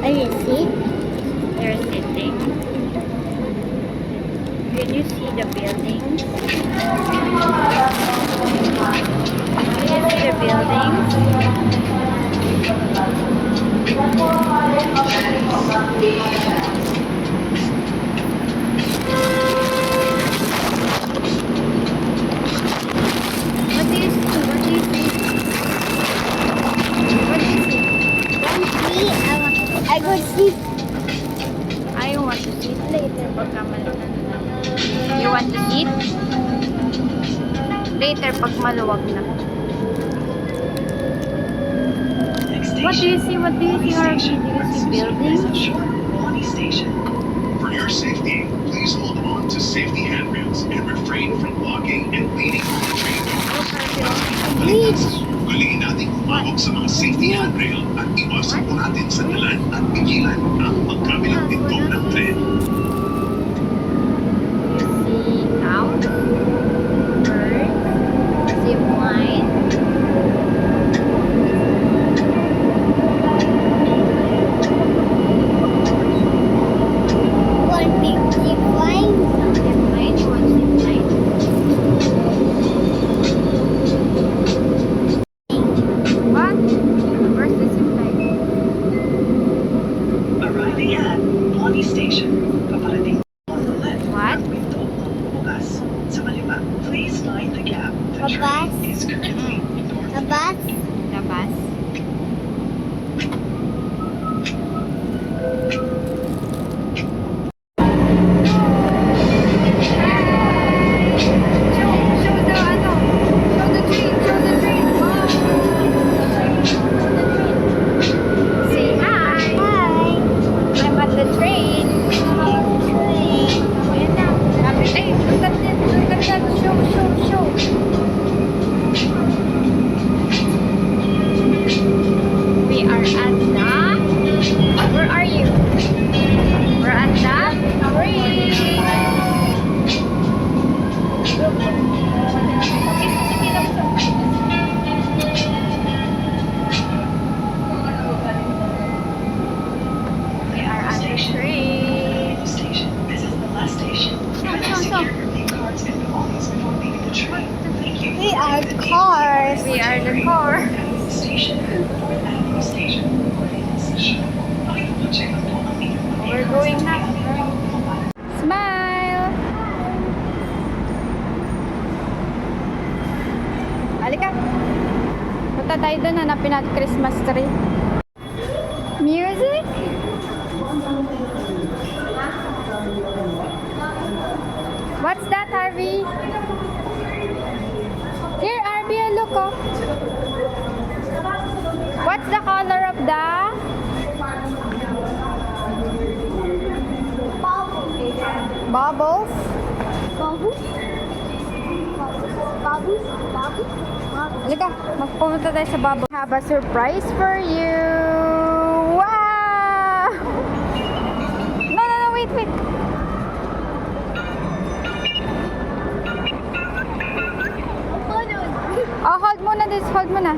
Are you see? They're sitting. Can you see the building? Can you see the buildings? What do you see? What do you see? What do you see? Don't see. I go sleep I want to sit later. You want to sit? Later pag maluwag na. What do you see? What do you see, Harvey? Do you see buildings? For your safety, please hold on to safety handrails and refrain from walking and leaning on the train. Galingan natin umawag sa mga safety handrail at iwasan po natin sa dalan at pigilan ang magkabilang pinto ng tren. See cows, birds, zip line. One big zip line. Zip line, one zip line. What? Where's the zip line? Arriving at Bonnie Station. Paparating on the left. What? Pinto bukas. Sa kaliwa, please mind the gap. The A train bus? is currently north. A bus. The bus. Show the ano. Show the train. Show the train. Say hi. Hi. I'm at the train. Train. Ayan na. Hey, look at that. Look at that. Show. We are at the... Where are you? We're at the train. We are at the train. Station. This is the last station. Kindly secure your pay cards and belongings before leaving the train. Thank you. We are cars. We are the car. Avenue Station. North Avenue Station. Station. Pakipag-check out po ang inyong mga We're going na. Smile! Halika. Punta tayo doon, hanapin natin Christmas tree. Music? What's that, Harvey? Here, Harvey, look, oh. What's the color of the... Bubbles? Bubbles. Bubbles. Bubbles. Halika, magpumunta tayo sa bubble. Have a surprise for you! Wow! No, wait. Oh, hold muna.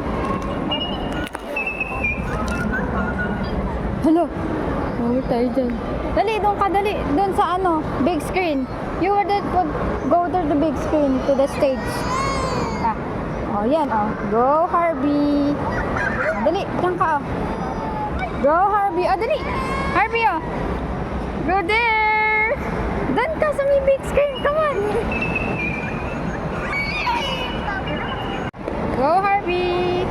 Hello. Bawal tayo dyan. Dali, doon ka, dali. Doon sa ano, big screen. You were the, go to the big screen, to the stage. Oh, yan, oh. Go, Harvey. Dali, dyan ka, oh. Go, Harvey. Oh, dali. Harvey, oh. Go there. Doon ka sa may big screen. Come on. Go, Harvey.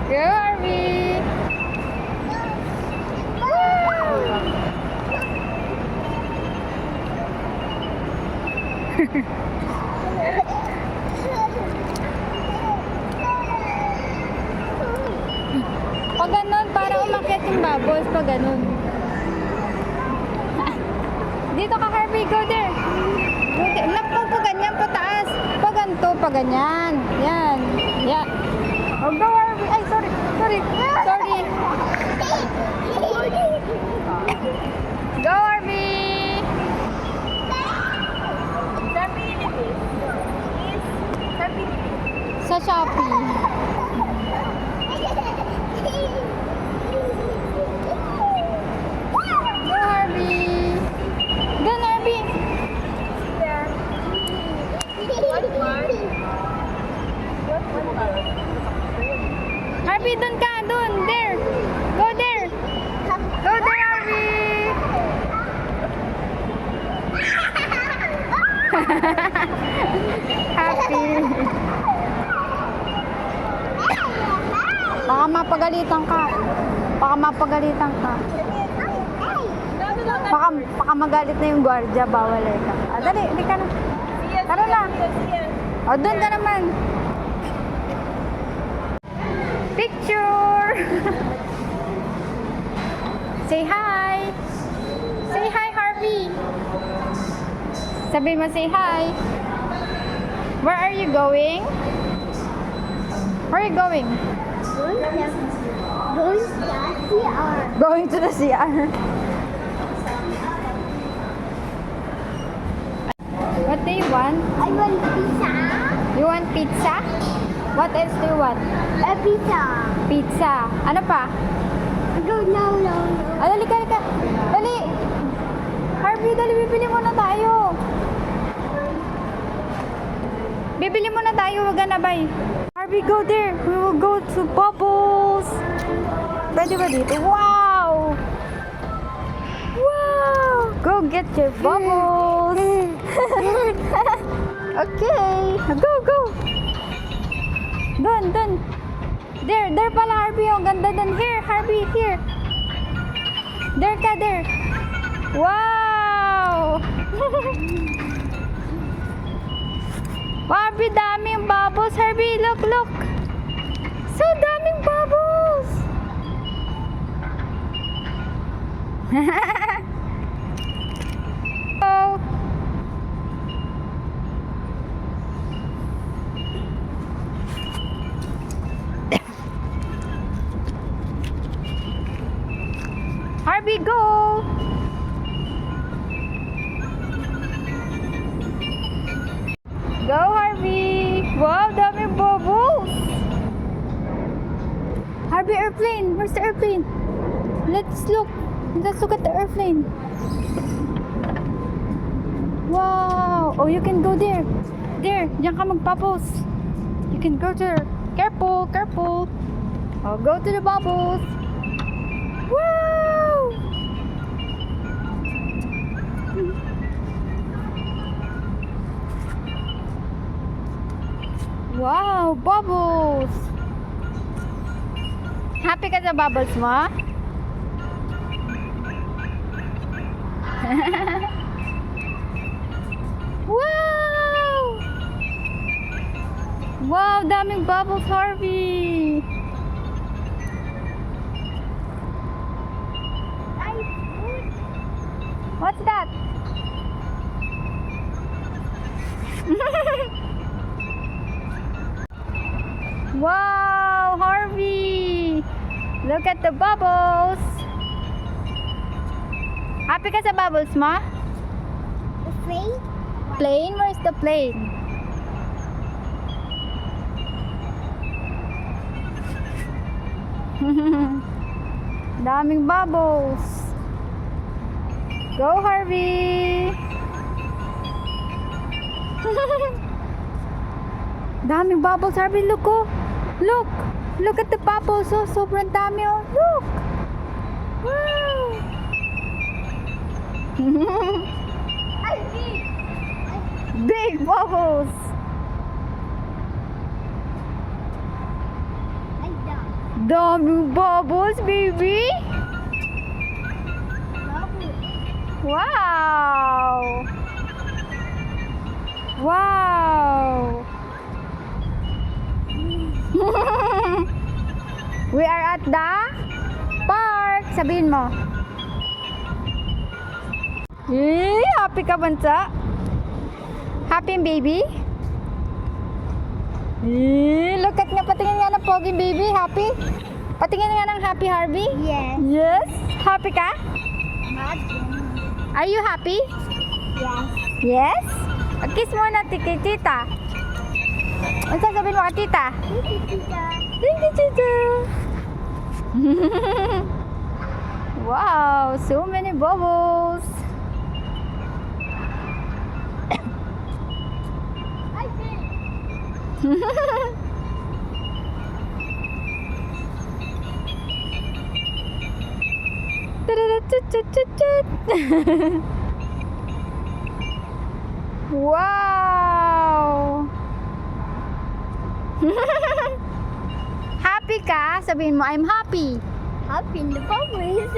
Go, Harvey. Pag ganun, para umakyat yung bubbles. Pag ganun. Dito ka, Harvey. Go there. Go there. Pa ganyan, pataas. Pag ganito, pa ganyan. Yan. Yan. Oh, go, Harvey. Ay, sorry. Go, Harvey. Happy. Baka mapagalitan ka. Baka mapagalitan ka. Baka magalit na yung gwardiya, bawal eh ka. Dali, hindi ka na. Tara na. Doon ka naman. Picture! Say hi! Say hi, Harvey! Sabi mo, say hi! Where are you going? Where are you going? Going to the CR. What do you want? I want pizza. You want pizza? What else do you want? A pizza. Pizza. Ano pa? No, no, no, no. Dali ka. Dali! Harvey, dali, bibili muna tayo. Bibili muna tayo, wag na bay. Harvey, go there. We will go to Bubbles. Pwede ba dito? Wow! Wow! Go get your bubbles. Okay. Go. Dun. There pala, Harvey. Ang ganda dun. Here, Harvey, here. There ka, there. Wow! Harvey, daming bubbles. Harvey, look. So daming bubbles. Oh. Harvey, go! Go, Harvey! Wow, daming bubbles! Harvey, airplane! Where's the airplane? Let's look at the airplane. Wow! Oh, you can go there. There, diyan ka magpapos. You can go there. Careful. Oh, go to the bubbles. Wow! Wow, bubbles! Happy ka sa bubbles mo? Wow! Wow, daming bubbles, Harvey! What's that? Wow, Harvey! Look at the bubbles! Happy ka sa bubbles mo? The plane? Plane? Where's the plane? Daming bubbles! Go, Harvey! Daming bubbles, Harvey. Look, oh. Look at the bubbles. Oh, sobrang dami, oh. Look. Wow. Big bubbles. Like that. Daming bubbles, baby. Wow. We are at the park. Sabihin mo. Happy ka, bansa? Happy, baby? Look at nga. Patingin nga ng pogi, baby. Happy? Patingin nga ng happy, Harvey? Yes. Yes? Happy ka? Imagine. Are you happy? Yes. Yes? Kiss muna kay tita. Ano sasabihin mo kay tita? Thank you, tita. Thank you, tita. Wow, so many bubbles. I did. Wow! Happy ka? Sabihin mo, I'm happy. Happy in the bubbles.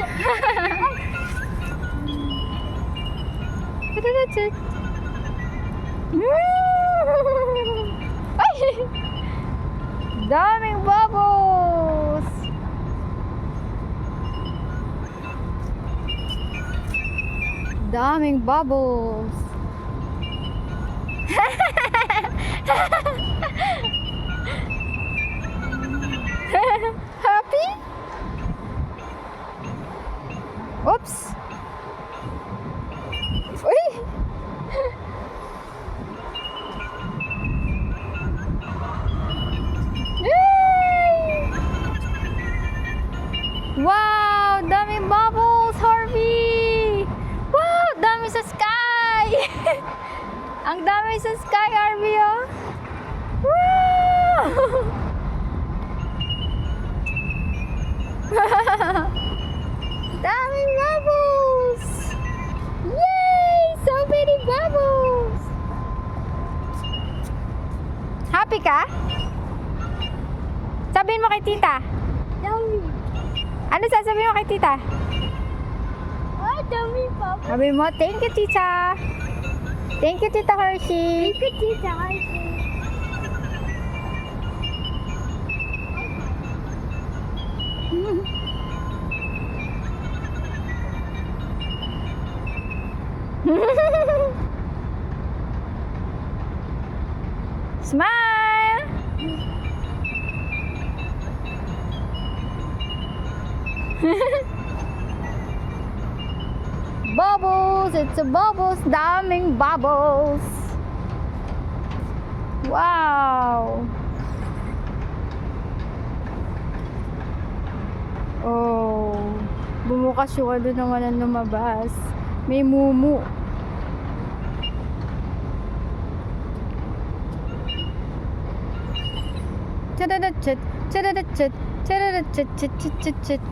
Ay! Daming bubbles! Daming bubbles! Happy? Oops! Uy! Yay! Wow! Daming bubbles, Harvey! Wow! Dami sa sky! Ang dami sa sky, Harvey, oh! Wow! Daming bubbles! Yay! So many bubbles! Happy ka? Sabihin mo kay tita. Dami. Ano sasabihin mo kay tita? Oh, dami bubbles. Sabihin mo, thank you, tita. Thank you, Tita Hershey. Thank you, Tita Hershey. Smile! Bubbles! It's a bubbles! Daming bubbles! Wow! Oh, bumukas yung ano naman ang lumabas. May mumu. Chadadachat, chadadachat, chadadachat, chit, chit, chit, chit.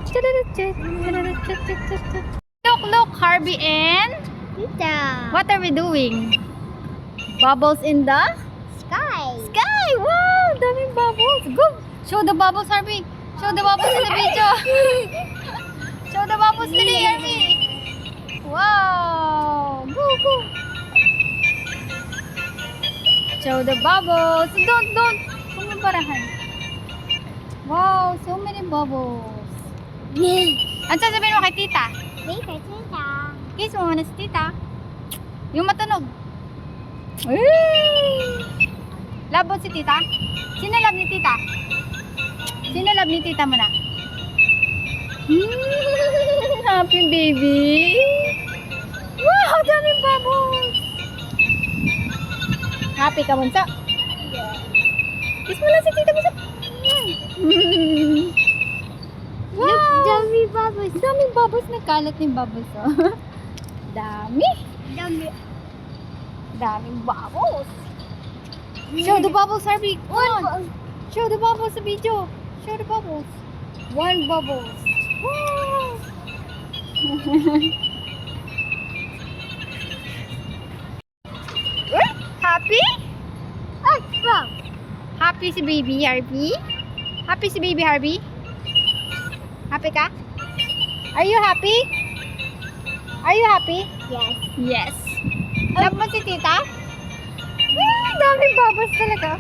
Chadadachat, chadadachat, chit, chit, chit. Look, look, Harvey and Tita. what are we doing? Bubbles in the Sky. sky! Wow! Daming bubbles! Go! Show the bubbles, Harvey! Show the bubbles in the video! Show the bubbles today, Harvey! Wow! Go, go! Show the bubbles! Don't! Huwag mong parahan. Wow! So many bubbles! Ano sasabihin mo kay tita? Tita, Tita. Kiss mo muna si tita. Yung matunog. Uy! Love mo si tita? Sino love ni tita? Sino love ni tita mo na? Happy baby! Wow! Daming bubbles! Happy ka, Bunso? Kiss mo lang si tita mo sa... Wow! Look, dami bubbles. Daming bubbles. Nagkalat yung bubbles, oh. Dami! Dami. Daming bubbles! Show the bubbles, Harvey! Come on! Show the bubbles sa video! Show the bubbles! One bubbles! Wow! Happy? Oh, wow. Happy si baby Harvey? Happy si baby Harvey? Happy ka? Are you happy? Are you happy? Yes. Yes. Love mo si tita? Daming bubbles talaga.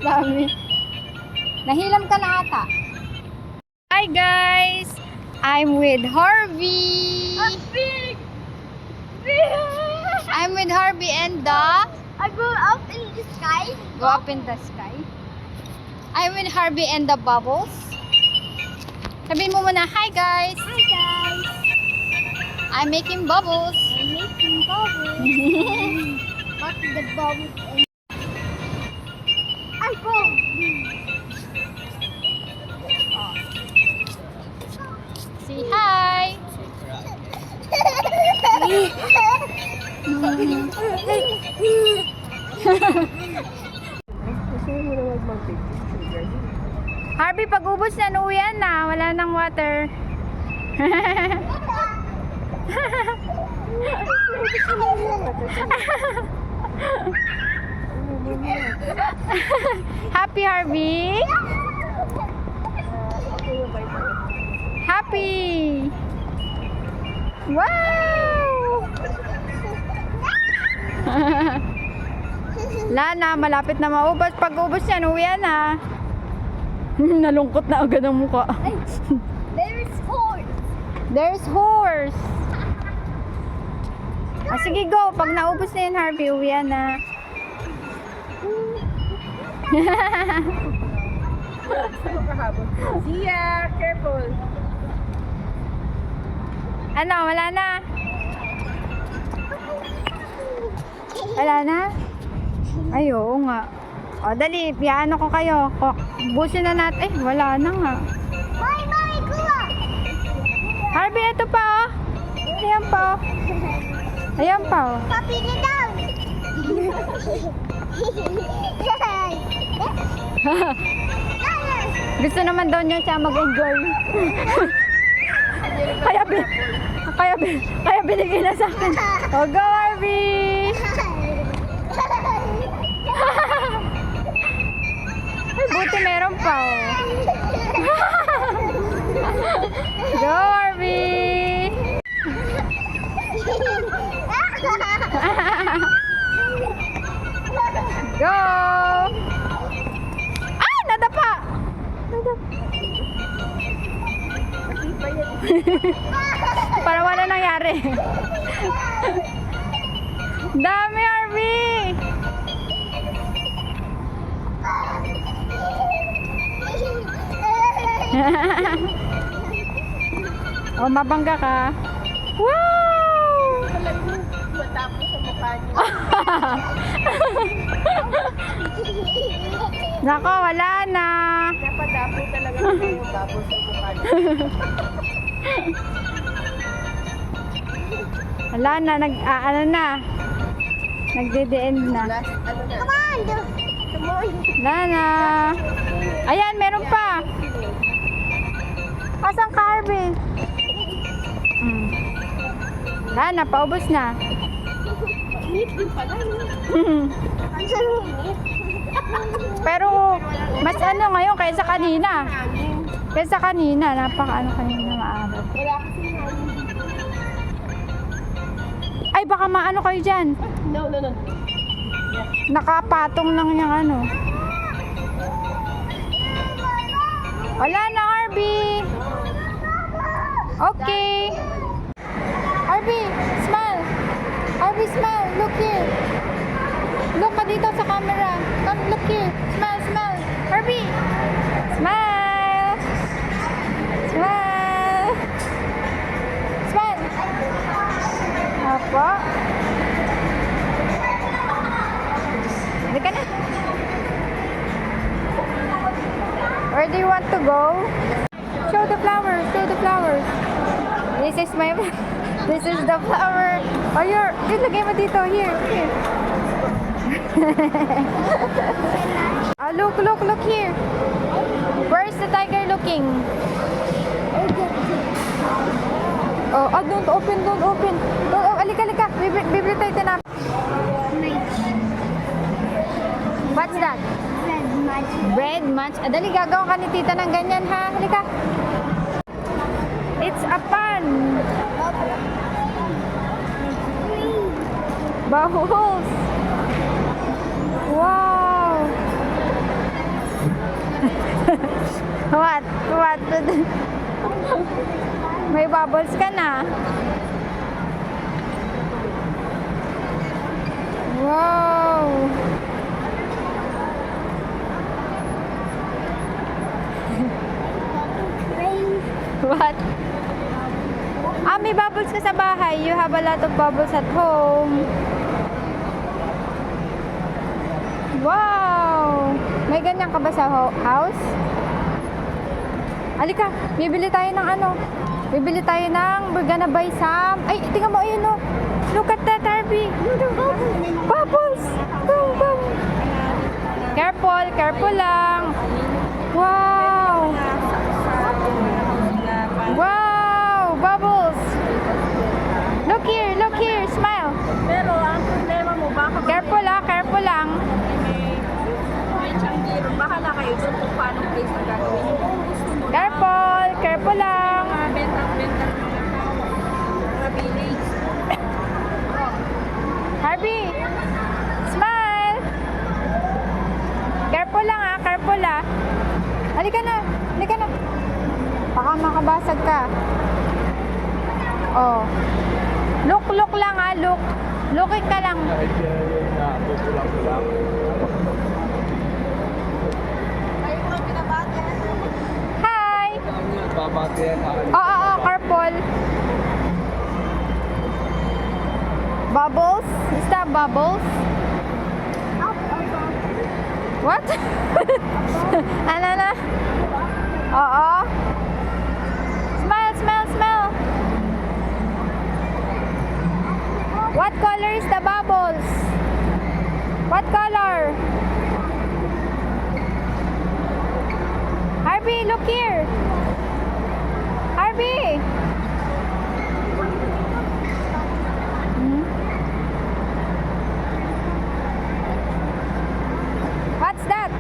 Dami. Nahilam ka na ata. Hi guys! I'm with Harvey. Big. Big. I'm with Harvey and the... I go up in the sky. Go up in the sky. I'm with Harvey and the bubbles. Sabihin mo muna, hi guys! Hi, guys. I'm making bubbles. I'm making bubbles. But the bubbles and... I go. Say hi! Gusto mo na mag-picture. Harvey, pag ubos na, uwian na. Wala nang water. Happy, Harvey? Happy! Wow! Lana, malapit na maubos. Pag ubos yan, uwian na. Nalungkot na agad ang mukha. There's horse. There's horse. Ah, sige, go. Pag naubos na yan, Harvey, uwian na. Zia, careful. Ano, wala na? Wala na? Ay, oo nga. O, dali, piano ko kayo. Busin na natin. Wala na nga. Bye, kuha. Harvey, ito pa, oh. Ayan pa, oh. Ayan pa, oh. Papi na daw. Gusto naman daw niya siya mag-enjoy. kaya binigay na sa akin. O, go, Harvey! Ay, buti meron pa, oh. Go, Harvey! Go! Ah! Nadapa! Para wala nangyari. Dami, Harvey! Oh, mabangga ka. Wow! Matapos sa mukha niya. Nako, wala na. Napadapo talaga yung babo sa mukha niya. Wala na, ano na. Nagde-end na. Last, ano na? Come on. Come on. Wala na. Ayan, meron pa. Asan ka, Harvey? Wala na, paubos na. Pero, mas ano ngayon kaysa kanina. Kaysa kanina, napaka ano kanina maaraw. Wala kasi hangin. Ay, baka maano kayo dyan. No. Nakapatong lang yung ano. Wala na, Harvey. Okay. Harvey, smile. Harvey, smile. Look here. Look ka dito sa camera. Come, look here. Smile, smile. Harvey. Smile. Smile. Smile. Apa? Halika na. Where do you want to go? Show the flowers. Show the flowers. This is my... This is the flower. Oh, ilagay mo dito. Here. Look here. Where's the tiger looking? Oh, don't open. Oh, alika. Bibili tayo na. What's that? Bread match. Dali, gagawin ka ni tita ng ganyan, ha? Halika. It's a pan. Bubbles. Wow. What? May bubbles ka na. Wow. What? Ah, may bubbles ka sa bahay. You have a lot of bubbles at home. Wow! May ganyan ka ba sa house? Alika, bibili tayo ng ano? Bibili tayo ng, we're gonna buy some. Ay, tingnan mo, ayun o. Look at that, Harvey. Bubbles! Go. Careful lang. anong place na gagawin yung kung gusto mo. Careful! Careful lang! Mga bentang-bentang mga tao. Mga village. Harvey! Smile! Careful lang ah, careful ah. Halika na, halika na. Baka makabasag ka. Oh. Look lang ah, look. Looking ka lang. Hi! Oo, careful. Bubbles? Is that bubbles? What? Ano na? Oo. Smile, smile, smile. What color is the bubbles? What color? Harvey, look here. Harvey. What's that?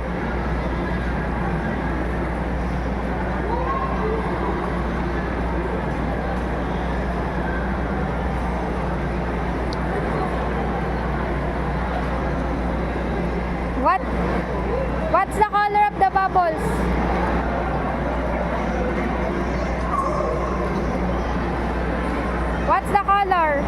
What? What's the color of the bubbles? What's the color?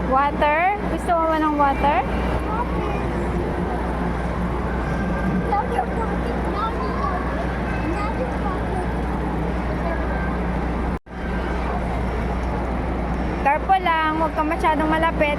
Water? Gusto mo ba ng water? Careful lang, huwag ka masyadong malapit.